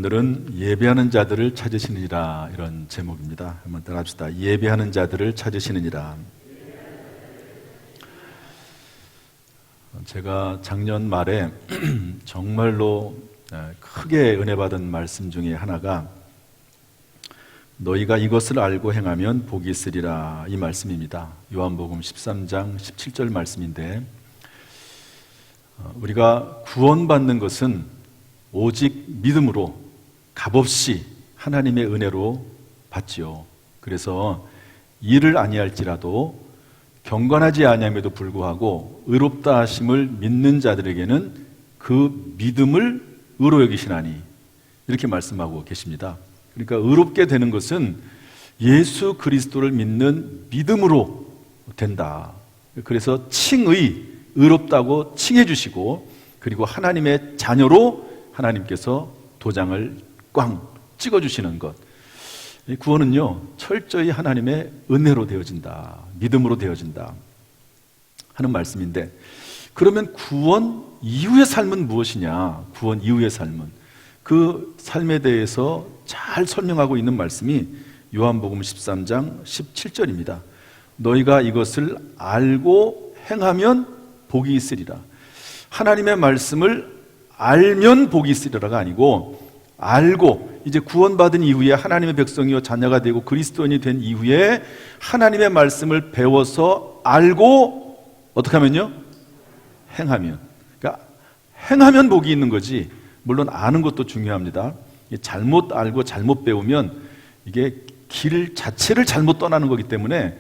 오늘은 예배하는 자들을 찾으시느니라, 이런 제목입니다. 한번 따라합시다. 예배하는 자들을 찾으시느니라. 제가 작년 말에 정말로 크게 은혜 받은 말씀 중에 하나가 너희가 이것을 알고 행하면 복이 있으리라, 이 말씀입니다. 요한복음 13장 17절 말씀인데, 우리가 구원받는 것은 오직 믿음으로 값없이 하나님의 은혜로 받지요. 그래서 일을 아니할지라도 경건하지 아니함에도 불구하고 의롭다 하심을 믿는 자들에게는 그 믿음을 의로 여기시나니, 이렇게 말씀하고 계십니다. 그러니까 의롭게 되는 것은 예수 그리스도를 믿는 믿음으로 된다. 그래서 칭의, 의롭다고 칭해 주시고, 그리고 하나님의 자녀로 하나님께서 도장을 꽝 찍어주시는 것, 구원은요 철저히 하나님의 은혜로 되어진다, 믿음으로 되어진다 하는 말씀인데, 그러면 구원 이후의 삶은 무엇이냐? 구원 이후의 삶은, 그 삶에 대해서 잘 설명하고 있는 말씀이 요한복음 13장 17절입니다. 너희가 이것을 알고 행하면 복이 있으리라. 하나님의 말씀을 알면 복이 있으리라가 아니고, 알고 이제 구원받은 이후에 하나님의 백성이요 자녀가 되고 그리스도인이 된 이후에 하나님의 말씀을 배워서 알고 어떻게 하면요? 행하면. 그러니까 행하면 복이 있는 거지, 물론 아는 것도 중요합니다. 잘못 알고 잘못 배우면 이게 길 자체를 잘못 떠나는 거기 때문에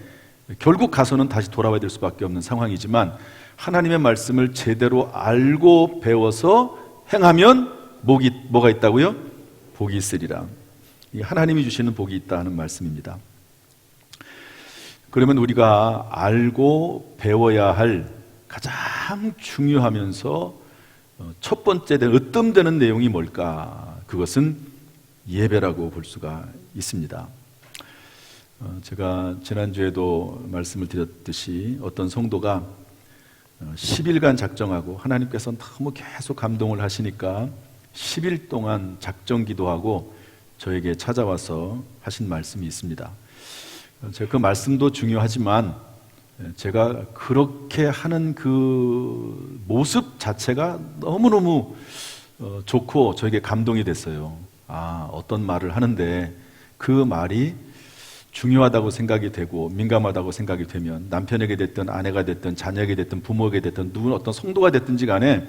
결국 가서는 다시 돌아와야 될 수밖에 없는 상황이지만, 하나님의 말씀을 제대로 알고 배워서 행하면 뭐가 있다고요? 복이 있으리라. 하나님이 주시는 복이 있다는 말씀입니다. 그러면 우리가 알고 배워야 할 가장 중요하면서 첫 번째 으뜸되는 내용이 뭘까? 그것은 예배라고 볼 수가 있습니다. 제가 지난주에도 말씀을 드렸듯이 어떤 성도가 10일간 작정하고, 하나님께서 너무 계속 감동을 하시니까 10일 동안 작정 기도하고 저에게 찾아와서 하신 말씀이 있습니다. 제가 그 말씀도 중요하지만 제가 그렇게 하는 그 모습 자체가 너무너무 좋고 저에게 감동이 됐어요. 어떤 말을 하는데 그 말이 중요하다고 생각이 되고 민감하다고 생각이 되면, 남편에게 됐든 아내가 됐든 자녀에게 됐든 부모에게 됐든 누군 어떤 성도가 됐든지 간에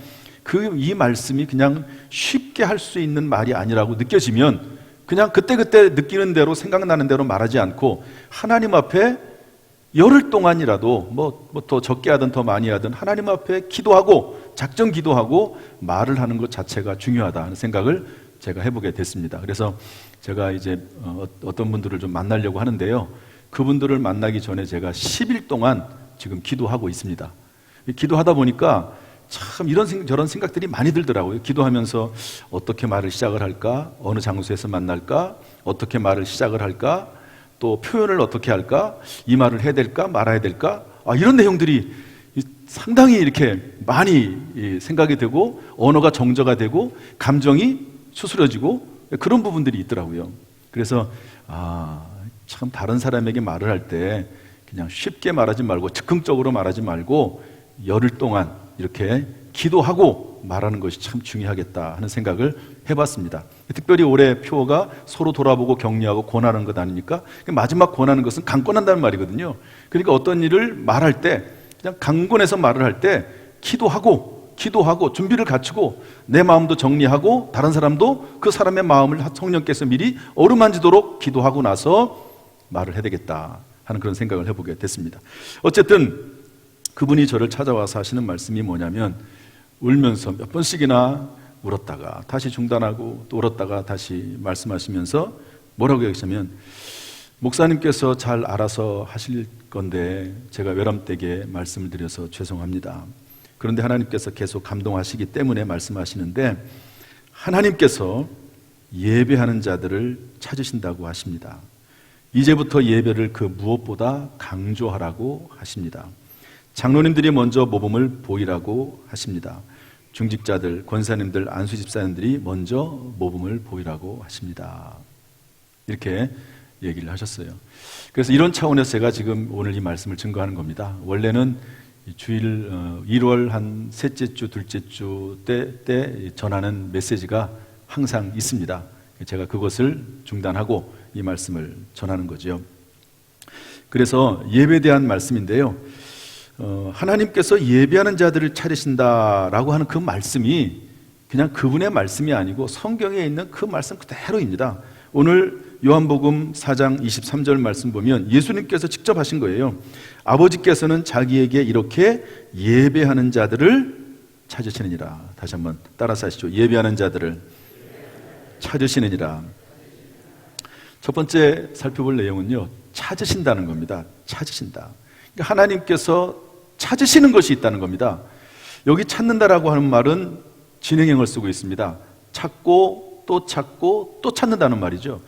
이 말씀이 그냥 쉽게 할 수 있는 말이 아니라고 느껴지면 그냥 그때그때 느끼는 대로 생각나는 대로 말하지 않고, 하나님 앞에 열흘 동안이라도 뭐 더 적게 하든 더 많이 하든 하나님 앞에 기도하고 작정 기도하고 말을 하는 것 자체가 중요하다 하는 생각을 제가 해보게 됐습니다. 그래서 제가 이제 어떤 분들을 좀 만나려고 하는데요, 그분들을 만나기 전에 제가 10일 동안 지금 기도하고 있습니다. 기도하다 보니까 참 이런 저런 생각들이 많이 들더라고요. 기도하면서 어떻게 말을 시작을 할까? 어느 장소에서 만날까? 어떻게 말을 시작을 할까? 또 표현을 어떻게 할까? 이 말을 해야 될까? 말아야 될까? 이런 내용들이 상당히 이렇게 많이 생각이 되고, 언어가 정저가 되고 감정이 수스러지고, 그런 부분들이 있더라고요. 그래서 참 다른 사람에게 말을 할 때 그냥 쉽게 말하지 말고 즉흥적으로 말하지 말고 열흘 동안 이렇게 기도하고 말하는 것이 참 중요하겠다 하는 생각을 해봤습니다. 특별히 올해 표어가 서로 돌아보고 격려하고 권하는 것 아닙니까? 마지막 권하는 것은 강권한다는 말이거든요. 그러니까 어떤 일을 말할 때 그냥 강권해서 말을 할 때 기도하고 준비를 갖추고 내 마음도 정리하고 다른 사람도 그 사람의 마음을 성령께서 미리 어루만지도록 기도하고 나서 말을 해야 되겠다 하는 그런 생각을 해보게 됐습니다. 어쨌든 그분이 저를 찾아와서 하시는 말씀이 뭐냐면, 울면서 몇 번씩이나 울었다가 다시 중단하고 또 울었다가 다시 말씀하시면서 뭐라고 하시냐면, 목사님께서 잘 알아서 하실 건데 제가 외람되게 말씀을 드려서 죄송합니다. 그런데 하나님께서 계속 감동하시기 때문에 말씀하시는데, 하나님께서 예배하는 자들을 찾으신다고 하십니다. 이제부터 예배를 그 무엇보다 강조하라고 하십니다. 장로님들이 먼저 모범을 보이라고 하십니다. 중직자들, 권사님들, 안수 집사님들이 먼저 모범을 보이라고 하십니다. 이렇게 얘기를 하셨어요. 그래서 이런 차원에서 제가 지금 오늘 이 말씀을 증거하는 겁니다. 원래는 주일 1월 한 셋째 주, 둘째 주 때 전하는 메시지가 항상 있습니다. 제가 그것을 중단하고 이 말씀을 전하는 거죠. 그래서 예배에 대한 말씀인데요. 하나님께서 예배하는 자들을 찾으신다라고 하는 그 말씀이 그냥 그분의 말씀이 아니고 성경에 있는 그 말씀 그대로입니다. 오늘 요한복음 4장 23절 말씀 보면 예수님께서 직접 하신 거예요. 아버지께서는 자기에게 이렇게 예배하는 자들을 찾으시느니라. 다시 한번 따라서 하시죠. 예배하는 자들을 찾으시느니라. 첫 번째 살펴볼 내용은요, 찾으신다는 겁니다. 찾으신다. 그러니까 하나님께서 찾으시는 것이 있다는 겁니다. 여기 찾는다라고 하는 말은 진행형을 쓰고 있습니다. 찾고 또 찾고 또 찾는다는 말이죠.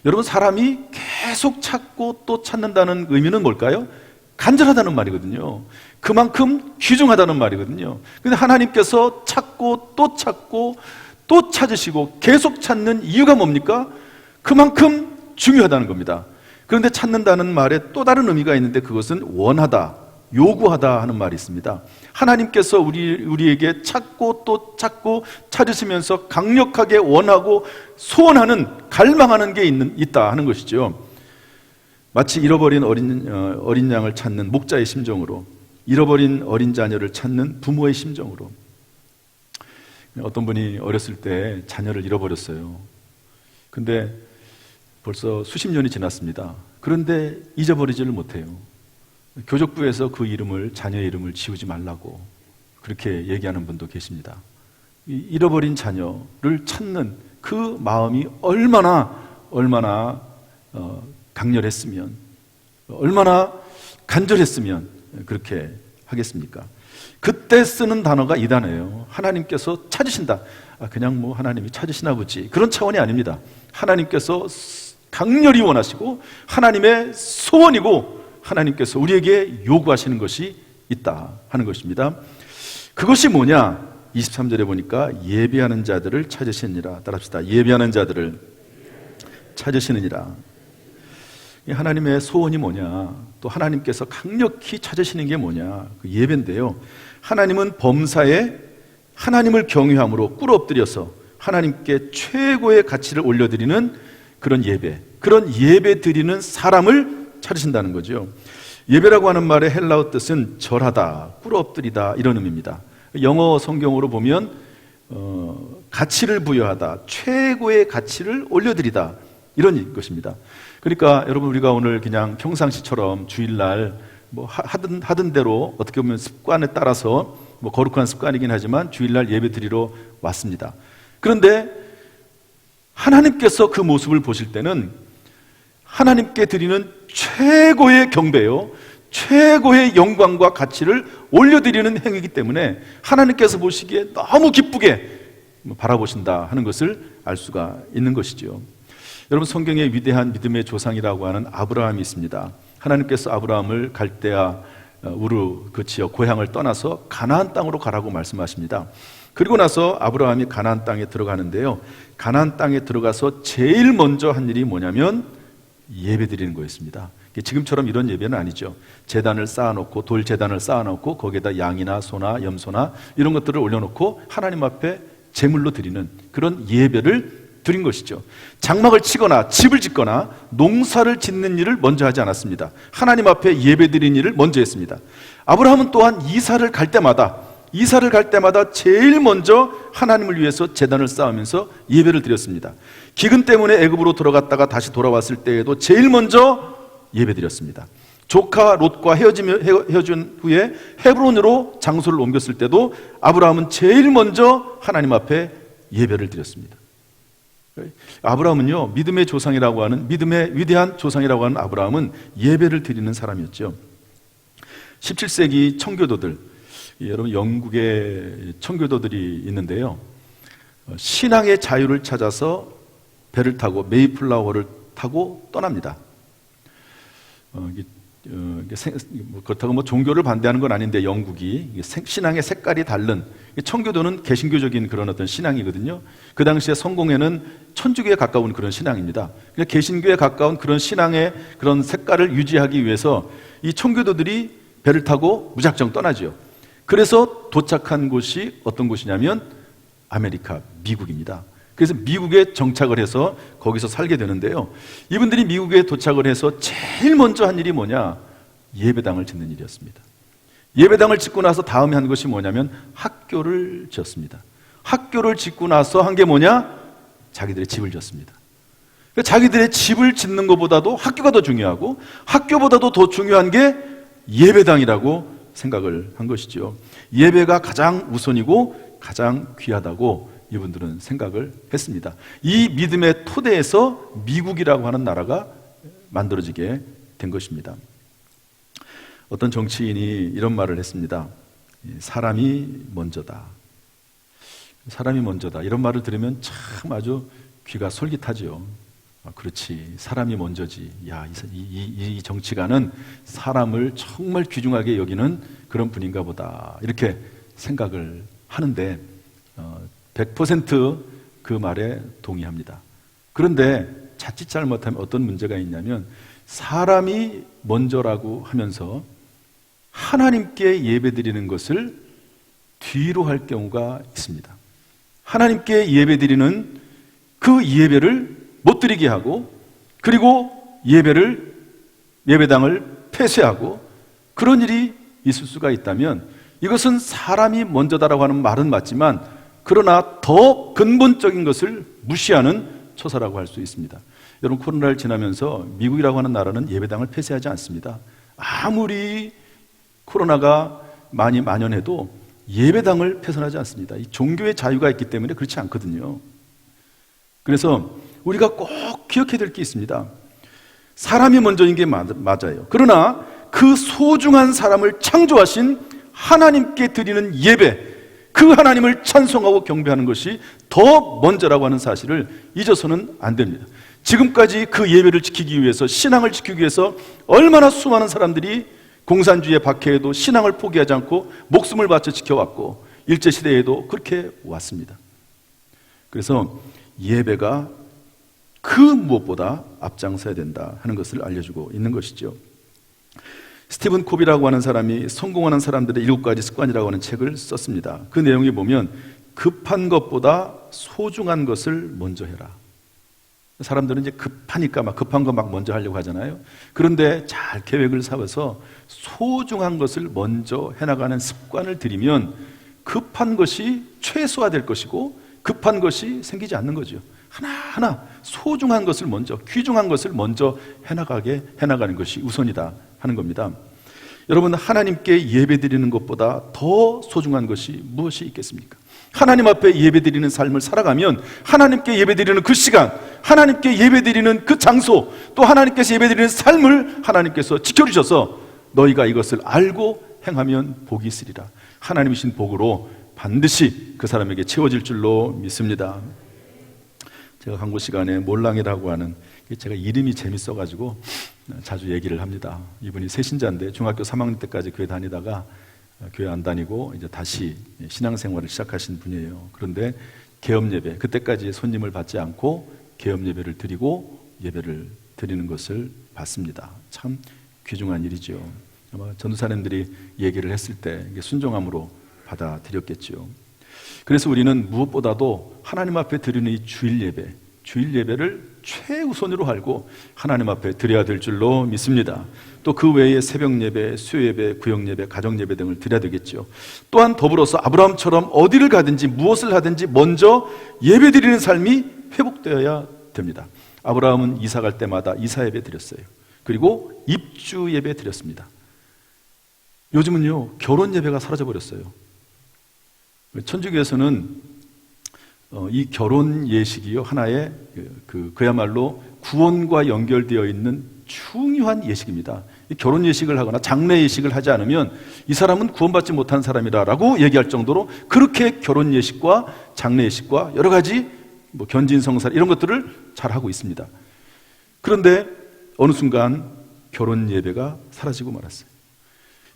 여러분, 사람이 계속 찾고 또 찾는다는 의미는 뭘까요? 간절하다는 말이거든요. 그만큼 귀중하다는 말이거든요. 근데 하나님께서 찾고 또 찾으시고 계속 찾는 이유가 뭡니까? 그만큼 중요하다는 겁니다. 그런데 찾는다는 말에 또 다른 의미가 있는데 그것은 원하다, 요구하다 하는 말이 있습니다. 하나님께서 우리에게 찾고 또 찾고 찾으시면서 강력하게 원하고 소원하는, 갈망하는 게 있다 하는 것이죠. 마치 잃어버린 어린 양을 찾는 목자의 심정으로, 잃어버린 어린 자녀를 찾는 부모의 심정으로. 어떤 분이 어렸을 때 자녀를 잃어버렸어요. 근데 벌써 수십 년이 지났습니다. 그런데 잊어버리지를 못해요. 교족부에서 그 이름을, 자녀의 이름을 지우지 말라고 그렇게 얘기하는 분도 계십니다. 잃어버린 자녀를 찾는 그 마음이 얼마나 강렬했으면, 얼마나 간절했으면 그렇게 하겠습니까? 그때 쓰는 단어가 이 단어예요. 하나님께서 찾으신다. 그냥 뭐 하나님이 찾으시나 보지, 그런 차원이 아닙니다. 하나님께서 강렬히 원하시고 하나님의 소원이고 하나님께서 우리에게 요구하시는 것이 있다 하는 것입니다. 그것이 뭐냐? 23절에 보니까 예배하는 자들을 찾으시느니라. 따라합시다. 예배하는 자들을 찾으시느니라. 하나님의 소원이 뭐냐? 또 하나님께서 강력히 찾으시는 게 뭐냐? 그 예배인데요. 하나님은 범사에 하나님을 경외함으로 꿇어 엎드려서 하나님께 최고의 가치를 올려드리는 그런 예배, 그런 예배 드리는 사람을 찾으신다는 거죠. 예배라고 하는 말의 헬라어 뜻은 절하다, 꿇어 엎드리다 이런 의미입니다. 영어 성경으로 보면 가치를 부여하다, 최고의 가치를 올려드리다 이런 것입니다. 그러니까 여러분, 우리가 오늘 그냥 평상시처럼 주일날 뭐 하던 대로 어떻게 보면 습관에 따라서 뭐 거룩한 습관이긴 하지만 주일날 예배 드리러 왔습니다. 그런데 하나님께서 그 모습을 보실 때는 하나님께 드리는 최고의 경배요, 최고의 영광과 가치를 올려드리는 행위이기 때문에 하나님께서 보시기에 너무 기쁘게 바라보신다 하는 것을 알 수가 있는 것이죠. 여러분, 성경에 위대한 믿음의 조상이라고 하는 아브라함이 있습니다. 하나님께서 아브라함을 갈대아 우르 그 지역 고향을 떠나서 가나안 땅으로 가라고 말씀하십니다. 그리고 나서 아브라함이 가나안 땅에 들어가는데요, 가나안 땅에 들어가서 제일 먼저 한 일이 뭐냐면 예배 드리는 거였습니다. 지금처럼 이런 예배는 아니죠. 제단을 쌓아놓고, 돌 제단을 쌓아놓고 거기에다 양이나 소나 염소나 이런 것들을 올려놓고 하나님 앞에 제물로 드리는 그런 예배를 드린 것이죠. 장막을 치거나 집을 짓거나 농사를 짓는 일을 먼저 하지 않았습니다. 하나님 앞에 예배 드린 일을 먼저 했습니다. 아브라함은 또한 이사를 갈 때마다 제일 먼저 하나님을 위해서 제단을 쌓으면서 예배를 드렸습니다. 기근 때문에 애굽으로 들어갔다가 다시 돌아왔을 때에도 제일 먼저 예배 드렸습니다. 조카 롯과 헤어진 후에 헤브론으로 장소를 옮겼을 때도 아브라함은 제일 먼저 하나님 앞에 예배를 드렸습니다. 아브라함은요, 믿음의 조상이라고 하는, 믿음의 위대한 조상이라고 하는 아브라함은 예배를 드리는 사람이었죠. 17세기 청교도들, 여러분 영국에 청교도들이 있는데요, 신앙의 자유를 찾아서 배를 타고 메이플라워를 타고 떠납니다. 그렇다고 뭐 종교를 반대하는 건 아닌데 영국이 신앙의 색깔이 다른, 청교도는 개신교적인 그런 어떤 신앙이거든요. 그 당시에 성공회는 천주교에 가까운 그런 신앙입니다. 그러니까 개신교에 가까운 그런 신앙의 그런 색깔을 유지하기 위해서 이 청교도들이 배를 타고 무작정 떠나죠. 그래서 도착한 곳이 어떤 곳이냐면 아메리카, 미국입니다. 그래서 미국에 정착을 해서 거기서 살게 되는데요. 이분들이 미국에 도착을 해서 제일 먼저 한 일이 뭐냐? 예배당을 짓는 일이었습니다. 예배당을 짓고 나서 다음에 한 것이 뭐냐면 학교를 지었습니다. 학교를 짓고 나서 한 게 뭐냐? 자기들의 집을 지었습니다. 그러니까 자기들의 집을 짓는 것보다도 학교가 더 중요하고 학교보다도 더 중요한 게 예배당이라고 생각을 한 것이죠. 예배가 가장 우선이고 가장 귀하다고 이분들은 생각을 했습니다. 이 믿음의 토대에서 미국이라고 하는 나라가 만들어지게 된 것입니다. 어떤 정치인이 이런 말을 했습니다. 사람이 먼저다. 사람이 먼저다. 이런 말을 들으면 참 아주 귀가 솔깃하죠. 그렇지, 사람이 먼저지. 야, 이 정치가는 사람을 정말 귀중하게 여기는 그런 분인가 보다, 이렇게 생각을 하는데 100% 그 말에 동의합니다. 그런데 자칫 잘못하면 어떤 문제가 있냐면 사람이 먼저라고 하면서 하나님께 예배드리는 것을 뒤로 할 경우가 있습니다. 하나님께 예배드리는 그 예배를 못 드리게 하고, 그리고 예배당을 폐쇄하고, 그런 일이 있을 수가 있다면 이것은 사람이 먼저다라고 하는 말은 맞지만 그러나 더 근본적인 것을 무시하는 처사라고 할 수 있습니다. 여러분, 코로나를 지나면서 미국이라고 하는 나라는 예배당을 폐쇄하지 않습니다. 아무리 코로나가 많이 만연해도 예배당을 폐쇄하지 않습니다. 이 종교의 자유가 있기 때문에 그렇지 않거든요. 그래서 우리가 꼭 기억해야 될 게 있습니다. 사람이 먼저인 게 맞아요. 그러나 그 소중한 사람을 창조하신 하나님께 드리는 예배, 그 하나님을 찬송하고 경배하는 것이 더 먼저라고 하는 사실을 잊어서는 안 됩니다. 지금까지 그 예배를 지키기 위해서, 신앙을 지키기 위해서 얼마나 수많은 사람들이 공산주의에 박해해도 신앙을 포기하지 않고 목숨을 바쳐 지켜왔고, 일제시대에도 그렇게 왔습니다. 그래서 예배가 그 무엇보다 앞장서야 된다 하는 것을 알려주고 있는 것이죠. 스티븐 콥이라고 하는 사람이 성공하는 사람들의 7가지 습관이라고 하는 책을 썼습니다. 그 내용에 보면 급한 것보다 소중한 것을 먼저 해라. 사람들은 이제 급하니까 막 급한 거 막 먼저 하려고 하잖아요. 그런데 잘 계획을 세워서 소중한 것을 먼저 해나가는 습관을 들이면 급한 것이 최소화될 것이고 급한 것이 생기지 않는 거죠. 하나하나 소중한 것을 먼저, 귀중한 것을 먼저 해나가는 것이 우선이다 하는 겁니다. 여러분, 하나님께 예배드리는 것보다 더 소중한 것이 무엇이 있겠습니까? 하나님 앞에 예배드리는 삶을 살아가면 하나님께 예배드리는 그 시간, 하나님께 예배드리는 그 장소, 또 하나님께서 예배드리는 삶을 하나님께서 지켜주셔서 너희가 이것을 알고 행하면 복이 있으리라. 하나님이신 복으로 반드시 그 사람에게 채워질 줄로 믿습니다. 제가 광고 시간에 몰랑이라고 하는, 제가 이름이 재밌어가지고 자주 얘기를 합니다. 이분이 새신자인데 중학교 3학년 때까지 교회 다니다가 교회 안 다니고 이제 다시 신앙생활을 시작하신 분이에요. 그런데 개업예배, 그때까지 손님을 받지 않고 개업예배를 드리고 예배를 드리는 것을 봤습니다. 참 귀중한 일이죠. 아마 전도사님들이 얘기를 했을 때 순종함으로 받아들였겠죠. 그래서 우리는 무엇보다도 하나님 앞에 드리는 이 주일 예배를 최우선으로 알고 하나님 앞에 드려야 될 줄로 믿습니다. 또 그 외에 새벽 예배, 수요 예배, 구역 예배, 가정 예배 등을 드려야 되겠죠. 또한 더불어서 아브라함처럼 어디를 가든지 무엇을 하든지 먼저 예배 드리는 삶이 회복되어야 됩니다. 아브라함은 이사 갈 때마다 이사 예배 드렸어요. 그리고 입주 예배 드렸습니다. 요즘은요, 결혼 예배가 사라져 버렸어요. 천주교에서는 이 결혼 예식이요, 하나의 그야말로 구원과 연결되어 있는 중요한 예식입니다. 결혼 예식을 하거나 장례 예식을 하지 않으면 이 사람은 구원받지 못한 사람이라고 얘기할 정도로 그렇게 결혼 예식과 장례 예식과 여러 가지 견진성사 이런 것들을 잘 하고 있습니다. 그런데 어느 순간 결혼 예배가 사라지고 말았어요.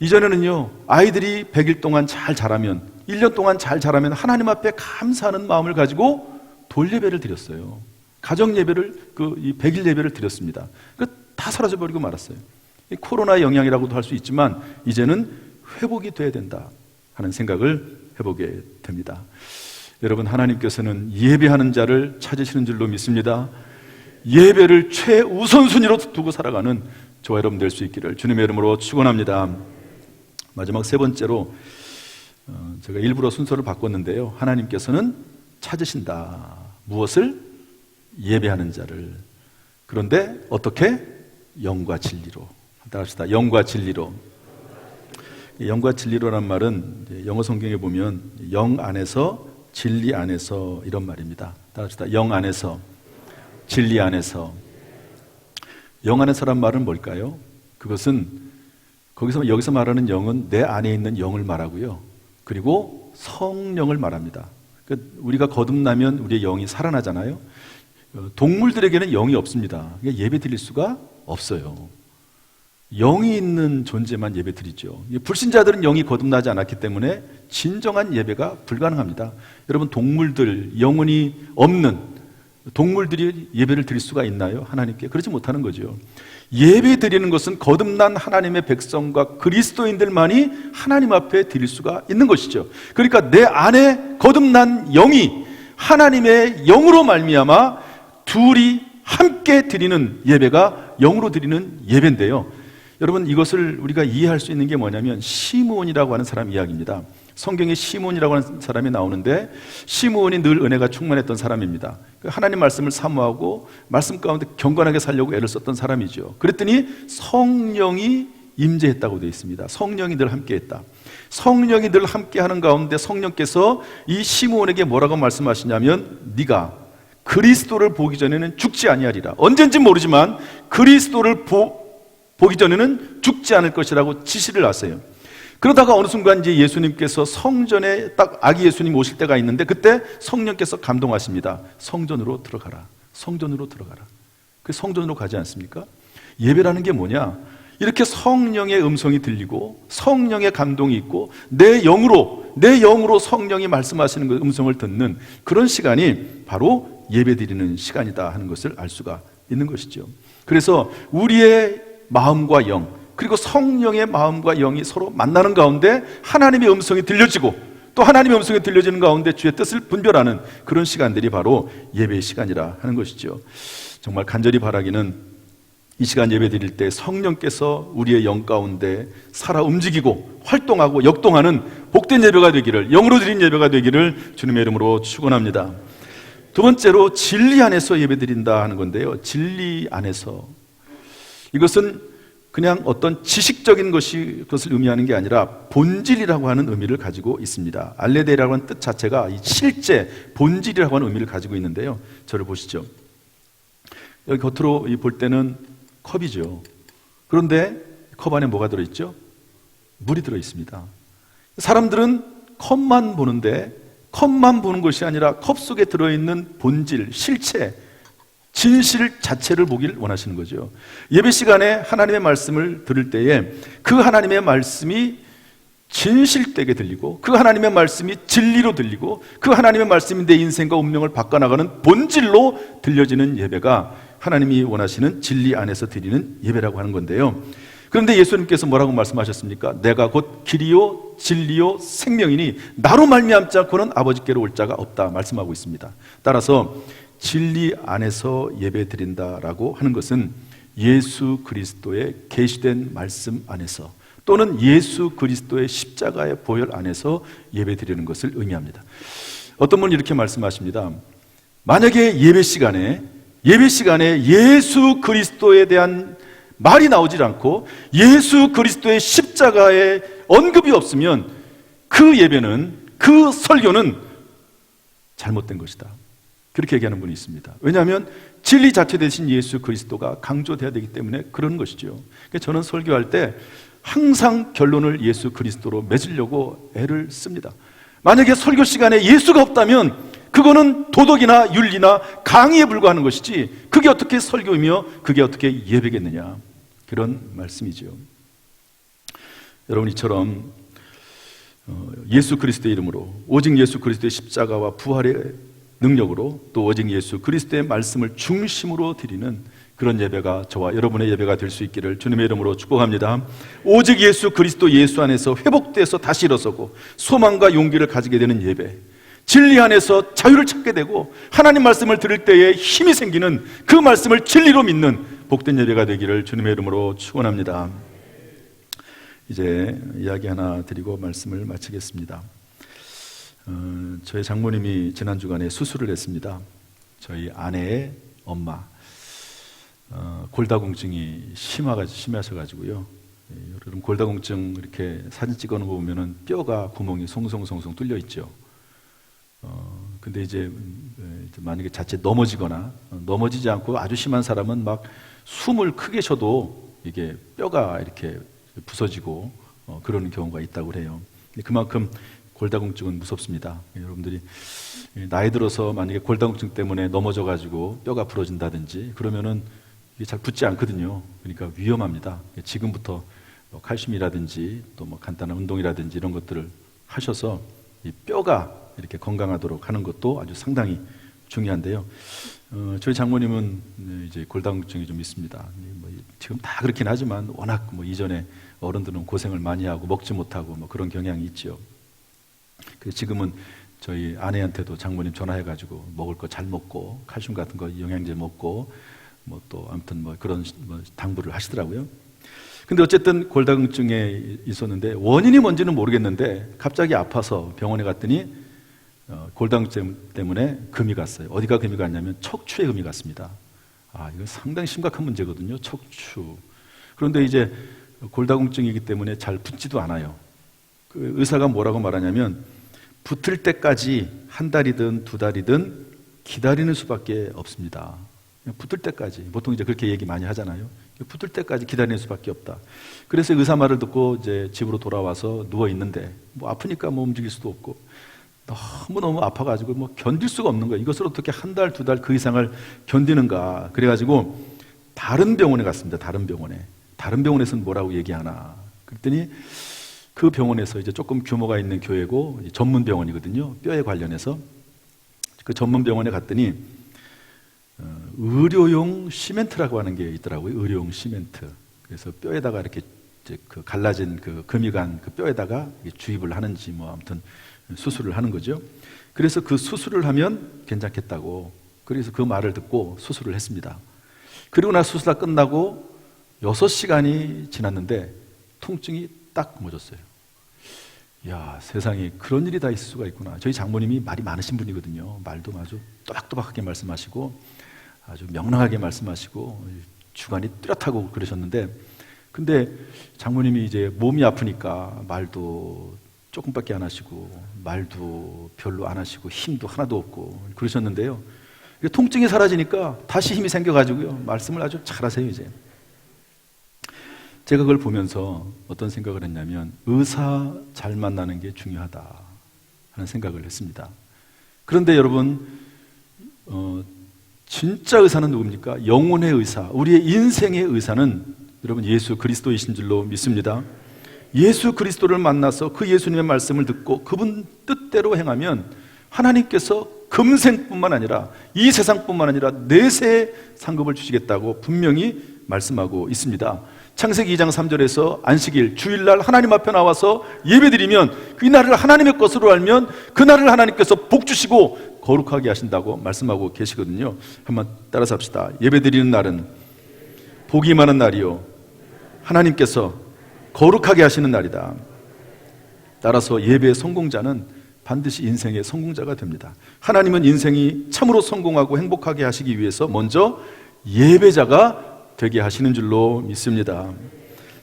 이전에는요, 아이들이 100일 동안 잘 자라면, 1년 동안 잘 자라면 하나님 앞에 감사하는 마음을 가지고 돌 예배를 드렸어요. 가정 예배를, 이 100일 예배를 드렸습니다. 다 사라져버리고 말았어요. 이 코로나의 영향이라고도 할 수 있지만 이제는 회복이 돼야 된다 하는 생각을 해보게 됩니다. 여러분, 하나님께서는 예배하는 자를 찾으시는 줄로 믿습니다. 예배를 최우선순위로 두고 살아가는 저와 여러분 될 수 있기를 주님의 이름으로 축원합니다. 마지막 세 번째로 제가 일부러 순서를 바꿨는데요, 하나님께서는 찾으신다. 무엇을? 예배하는 자를. 그런데 어떻게? 영과 진리로. 따라합시다. 영과 진리로. 영과 진리로란 말은 영어 성경에 보면 영 안에서 진리 안에서 이런 말입니다. 따라합시다. 영 안에서 진리 안에서. 영 안에서란 말은 뭘까요? 그것은 여기서 말하는 영은 내 안에 있는 영을 말하고요, 그리고 성령을 말합니다. 그러니까 우리가 거듭나면 우리의 영이 살아나잖아요. 동물들에게는 영이 없습니다. 그러니까 예배 드릴 수가 없어요. 영이 있는 존재만 예배 드리죠. 불신자들은 영이 거듭나지 않았기 때문에 진정한 예배가 불가능합니다. 여러분, 동물들, 영혼이 없는 동물들이 예배를 드릴 수가 있나요? 하나님께? 그렇지 못하는 거죠. 예배 드리는 것은 거듭난 하나님의 백성과 그리스도인들만이 하나님 앞에 드릴 수가 있는 것이죠. 그러니까 내 안에 거듭난 영이 하나님의 영으로 말미암아 둘이 함께 드리는 예배가 영으로 드리는 예배인데요, 여러분, 이것을 우리가 이해할 수 있는 게 뭐냐면 시므온이라고 하는 사람 이야기입니다. 성경에 시므온이라고 하는 사람이 나오는데, 시므온이 늘 은혜가 충만했던 사람입니다. 하나님 말씀을 사모하고 말씀 가운데 경건하게 살려고 애를 썼던 사람이죠. 그랬더니 성령이 임재했다고 되어 있습니다. 성령이 늘 함께했다. 성령이 늘 함께하는 가운데 성령께서 이 시므온에게 뭐라고 말씀하시냐면, 네가 그리스도를 보기 전에는 죽지 아니하리라. 언젠지 모르지만 그리스도를 보기 전에는 죽지 않을 것이라고 지시를 하세요. 그러다가 어느 순간 이제 예수님께서 성전에 딱 아기 예수님 오실 때가 있는데, 그때 성령께서 감동하십니다. 성전으로 들어가라. 성전으로 들어가라. 그 성전으로 가지 않습니까? 예배라는 게 뭐냐? 이렇게 성령의 음성이 들리고 성령의 감동이 있고 내 영으로 성령이 말씀하시는 그 음성을 듣는 그런 시간이 바로 예배드리는 시간이다 하는 것을 알 수가 있는 것이죠. 그래서 우리의 마음과 영, 그리고 성령의 마음과 영이 서로 만나는 가운데 하나님의 음성이 들려지고, 또 하나님의 음성이 들려지는 가운데 주의 뜻을 분별하는 그런 시간들이 바로 예배의 시간이라 하는 것이죠. 정말 간절히 바라기는 이 시간 예배 드릴 때 성령께서 우리의 영 가운데 살아 움직이고 활동하고 역동하는 복된 예배가 되기를, 영으로 드린 예배가 되기를 주님의 이름으로 축원합니다. 두 번째로 진리 안에서 예배 드린다 하는 건데요, 진리 안에서, 이것은 그냥 어떤 지식적인 것을 의미하는 게 아니라 본질이라고 하는 의미를 가지고 있습니다. 알레데라고 하는 뜻 자체가 이 실제 본질이라고 하는 의미를 가지고 있는데요, 저를 보시죠. 여기 겉으로 볼 때는 컵이죠. 그런데 컵 안에 뭐가 들어있죠? 물이 들어있습니다. 사람들은 컵만 보는데, 컵만 보는 것이 아니라 컵 속에 들어있는 본질, 실체, 진실 자체를 보길 원하시는 거죠. 예배 시간에 하나님의 말씀을 들을 때에 그 하나님의 말씀이 진실되게 들리고, 그 하나님의 말씀이 진리로 들리고, 그 하나님의 말씀이 내 인생과 운명을 바꿔나가는 본질로 들려지는 예배가 하나님이 원하시는 진리 안에서 드리는 예배라고 하는 건데요, 그런데 예수님께서 뭐라고 말씀하셨습니까? 내가 곧 길이요 진리요 생명이니 나로 말미암지 않고는 아버지께로 올 자가 없다 말씀하고 있습니다. 따라서 진리 안에서 예배 드린다라고 하는 것은 예수 그리스도의 계시된 말씀 안에서, 또는 예수 그리스도의 십자가의 보혈 안에서 예배 드리는 것을 의미합니다. 어떤 분이 이렇게 말씀하십니다. 만약에 예배 시간에 예수 그리스도에 대한 말이 나오질 않고 예수 그리스도의 십자가의 언급이 없으면 그 예배는, 그 설교는 잘못된 것이다, 그렇게 얘기하는 분이 있습니다. 왜냐하면 진리 자체 되신 예수 그리스도가 강조돼야 되기 때문에 그런 것이죠. 그러니까 저는 설교할 때 항상 결론을 예수 그리스도로 맺으려고 애를 씁니다. 만약에 설교 시간에 예수가 없다면 그거는 도덕이나 윤리나 강의에 불과하는 것이지, 그게 어떻게 설교이며 그게 어떻게 예배겠느냐. 그런 말씀이죠. 여러분, 이처럼 예수 그리스도의 이름으로, 오직 예수 그리스도의 십자가와 부활의 능력으로, 또 오직 예수 그리스도의 말씀을 중심으로 드리는 그런 예배가 저와 여러분의 예배가 될 수 있기를 주님의 이름으로 축복합니다. 오직 예수 그리스도 예수 안에서 회복돼서 다시 일어서고 소망과 용기를 가지게 되는 예배, 진리 안에서 자유를 찾게 되고 하나님 말씀을 들을 때에 힘이 생기는, 그 말씀을 진리로 믿는 복된 예배가 되기를 주님의 이름으로 축원합니다. 이제 이야기 하나 드리고 말씀을 마치겠습니다. 저희 장모님이 지난 주간에 수술을 했습니다. 저희 아내의 엄마, 골다공증이 심하셔가지고요. 여러분, 골다공증 이렇게 사진 찍어놓은 거 보면은 뼈가 구멍이 송송송송 뚫려 있죠. 근데 이제 만약에 자칫 넘어지거나 넘어지지 않고 아주 심한 사람은 막 숨을 크게 쉬어도 이게 뼈가 이렇게 부서지고 그러는 경우가 있다고 해요. 그만큼 골다공증은 무섭습니다. 여러분들이 나이 들어서 만약에 골다공증 때문에 넘어져가지고 뼈가 부러진다든지 그러면은 이게 잘 붙지 않거든요. 그러니까 위험합니다. 지금부터 칼슘이라든지 또 뭐 간단한 운동이라든지 이런 것들을 하셔서 이 뼈가 이렇게 건강하도록 하는 것도 아주 상당히 중요한데요. 저희 장모님은 이제 골다공증이 좀 있습니다. 뭐 지금 다 그렇긴 하지만 워낙 뭐 이전에 어른들은 고생을 많이 하고 먹지 못하고 뭐 그런 경향이 있죠. 그래서 지금은 저희 아내한테도 장모님 전화해가지고 먹을 거 잘 먹고 칼슘 같은 거 영양제 먹고 뭐 또 아무튼 뭐 그런 뭐 당부를 하시더라고요. 근데 어쨌든 골다공증에 있었는데 원인이 뭔지는 모르겠는데 갑자기 아파서 병원에 갔더니 골다공증 때문에 금이 갔어요. 어디가 금이 갔냐면 척추에 금이 갔습니다. 이거 상당히 심각한 문제거든요. 척추. 그런데 이제 골다공증이기 때문에 잘 붙지도 않아요. 그 의사가 뭐라고 말하냐면 붙을 때까지 한 달이든 두 달이든 기다리는 수밖에 없습니다. 붙을 때까지. 보통 이제 그렇게 얘기 많이 하잖아요. 붙을 때까지 기다리는 수밖에 없다. 그래서 의사 말을 듣고 이제 집으로 돌아와서 누워 있는데 뭐 아프니까 뭐 움직일 수도 없고 너무 아파가지고 뭐 견딜 수가 없는 거예요. 이것을 어떻게 한 달, 두 달 그 이상을 견디는가. 그래가지고 다른 병원에 갔습니다. 다른 병원에. 다른 병원에서는 뭐라고 얘기하나. 그랬더니 그 병원에서 이제 조금 규모가 있는 교회고 전문 병원이거든요. 뼈에 관련해서. 그 전문 병원에 갔더니 의료용 시멘트라고 하는 게 있더라고요. 의료용 시멘트. 그래서 뼈에다가 이렇게 이제 그 갈라진 그 금이 간 그 뼈에다가 주입을 하는지 뭐 아무튼 수술을 하는 거죠. 그래서 그 수술을 하면 괜찮겠다고. 그래서 그 말을 듣고 수술을 했습니다. 그리고 나 수술 다 끝나고 6시간이 지났는데 통증이 딱 멎었어요. 이야, 세상에 그런 일이 다 있을 수가 있구나. 저희 장모님이 말이 많으신 분이거든요. 말도 아주 또박또박하게 말씀하시고 아주 명랑하게 말씀하시고 주관이 뚜렷하고 그러셨는데, 근데 장모님이 이제 몸이 아프니까 말도 조금밖에 안 하시고 말도 별로 안 하시고 힘도 하나도 없고 그러셨는데요. 통증이 사라지니까 다시 힘이 생겨가지고요. 말씀을 아주 잘하세요. 이제 제가 그걸 보면서 어떤 생각을 했냐면 의사 잘 만나는 게 중요하다 하는 생각을 했습니다. 그런데 여러분 진짜 의사는 누굽니까? 영혼의 의사, 우리의 인생의 의사는 여러분 예수 그리스도이신 줄로 믿습니다. 예수 그리스도를 만나서 그 예수님의 말씀을 듣고 그분 뜻대로 행하면 하나님께서 금생뿐만 아니라 이 세상뿐만 아니라 내세의 상급을 주시겠다고 분명히 말씀하고 있습니다. 창세기 2장 3절에서 안식일, 주일날 하나님 앞에 나와서 예배드리면 그 날을 하나님의 것으로 알면 그 날을 하나님께서 복 주시고 거룩하게 하신다고 말씀하고 계시거든요. 한번 따라서 합시다. 예배드리는 날은 복이 많은 날이요 하나님께서 거룩하게 하시는 날이다. 따라서 예배의 성공자는 반드시 인생의 성공자가 됩니다. 하나님은 인생이 참으로 성공하고 행복하게 하시기 위해서 먼저 예배자가 되게 하시는 줄로 믿습니다.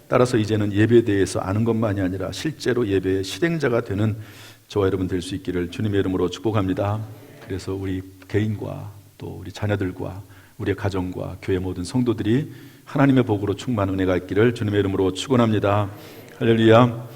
따라서 이제는 예배에 대해서 아는 것만이 아니라 실제로 예배의 실행자가 되는 저와 여러분 될 수 있기를 주님의 이름으로 축복합니다. 그래서 우리 개인과 또 우리 자녀들과 우리의 가정과 교회 모든 성도들이 하나님의 복으로 충만한 은혜가 있기를 주님의 이름으로 축원합니다. 할렐루야.